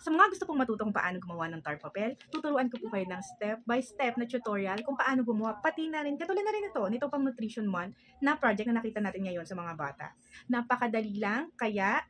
Sa mga gusto pong matuto kung paano gumawa ng tar papel, tuturuan ko po kayo ng step-by-step na tutorial kung paano gumawa, pati na rin, katulad na rin nito pang Nutrition Month na project na nakita natin ngayon sa mga bata. Napakadali lang, kaya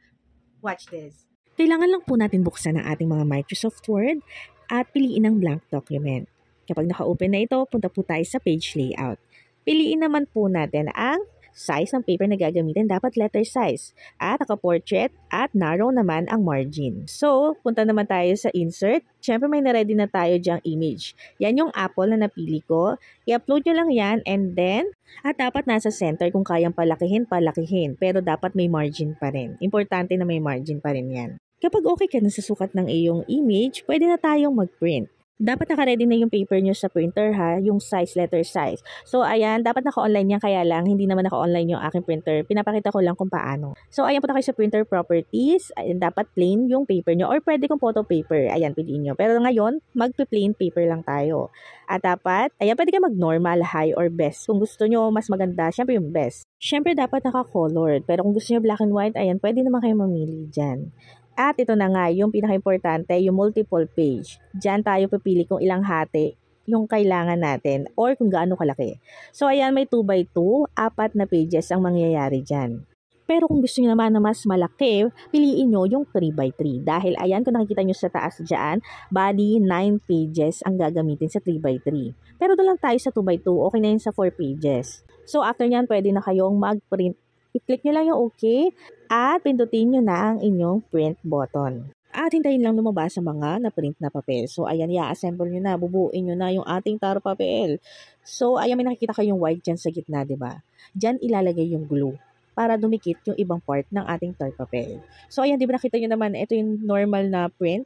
watch this. Kailangan lang po natin buksan ang ating mga Microsoft Word at piliin ang blank document. Kapag naka-open na ito, punta po tayo sa page layout. Piliin naman po natin ang size ng paper na gagamitin, dapat letter size. At naka-portrait at narrow naman ang margin. So, punta naman tayo sa insert. Siyempre may na-ready na tayo dyang image. Yan yung apple na napili ko. I-upload nyo lang yan and then, at dapat nasa center kung kayang palakihin. Pero dapat may margin pa rin. Importante na may margin pa rin yan. Kapag okay ka na sa sukat ng iyong image, pwede na tayong mag-print. Dapat naka-ready na yung paper nyo sa printer ha, yung size, letter size. So ayan, dapat naka-online yan, kaya lang hindi naman naka-online yung aking printer. Pinapakita ko lang kung paano. So ayan, punta kayo sa printer properties. Ayan, dapat plain yung paper nyo or pwede kung photo paper. Ayan, piliin nyo. Pero ngayon, magpi-plain paper lang tayo. At dapat, ayan, pwede kayo mag-normal, high, or best. Kung gusto nyo mas maganda, syempre yung best. Syempre dapat naka-colored. Pero kung gusto nyo black and white, ayan, pwede naman kayo mamili dyan. At ito na nga, yung pinaka-importante, yung multiple page. Diyan tayo pipili kung ilang hati yung kailangan natin or kung gaano kalaki. So, ayan, may 2x2, 4 na pages ang mangyayari dyan. Pero kung gusto nyo naman na mas malaki, piliin nyo yung 3x3. Dahil, ayan, kung nakikita nyo sa taas dyan, body 9 pages ang gagamitin sa 3x3. Pero doon lang tayo sa 2x2, okay na yun sa 4 pages. So, after nyan, pwede na kayong mag-print. I-click nyo lang yung okay at pindutin nyo na ang inyong print button. At hintayin lang lumabas sa mga na-print na papel. So, ayan, i-assemble nyo na, bubuuin nyo na yung ating tar papel. So, ayan, may nakikita kayong white dyan sa gitna, diba? Dyan ilalagay yung glue para dumikit yung ibang part ng ating tar papel. So, ayan, diba nakita nyo naman, ito yung normal na print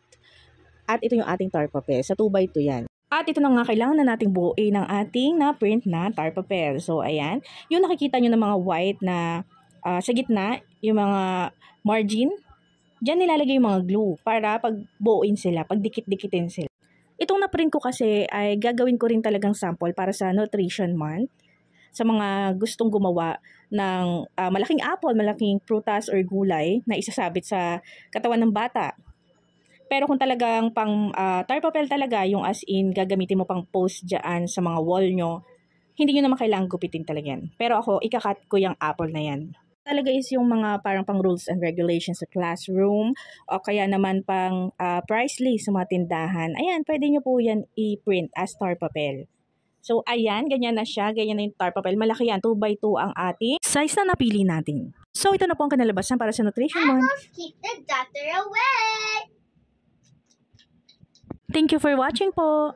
at ito yung ating tar papel. Sa 2x2 yan. At ito na nga, kailangan na nating buuin ng ating na-print na tar papel. So, ayan, yung nakikita nyo ng mga white na sa gitna, yung mga margin, dyan nilalagay yung mga glue para pag buuin sila, pag dikit-dikitin sila. Itong na-print ko kasi ay gagawin ko rin talagang sample para sa Nutrition Month. Sa mga gustong gumawa ng malaking apple, malaking prutas or gulay na isasabit sa katawan ng bata. Pero kung talagang pang tar papel talaga, yung as in gagamitin mo pang post dyan sa mga wall nyo, hindi nyo naman kailangan gupitin talaga yan. Pero ako, ikakat ko yung apple na yan. Talaga is yung mga parang pang rules and regulations sa classroom o kaya naman pang price list sa mga tindahan. Ayan, pwede nyo po yan i-print as tar papel. So, ayan, ganyan na siya. Ganyan na yung tar papel. Malaki yan. 2x2 ang ating size na napili natin. So, ito na po ang kanalabasan para sa Nutrition Month. Apples keep the doctor away! Thank you for watching po.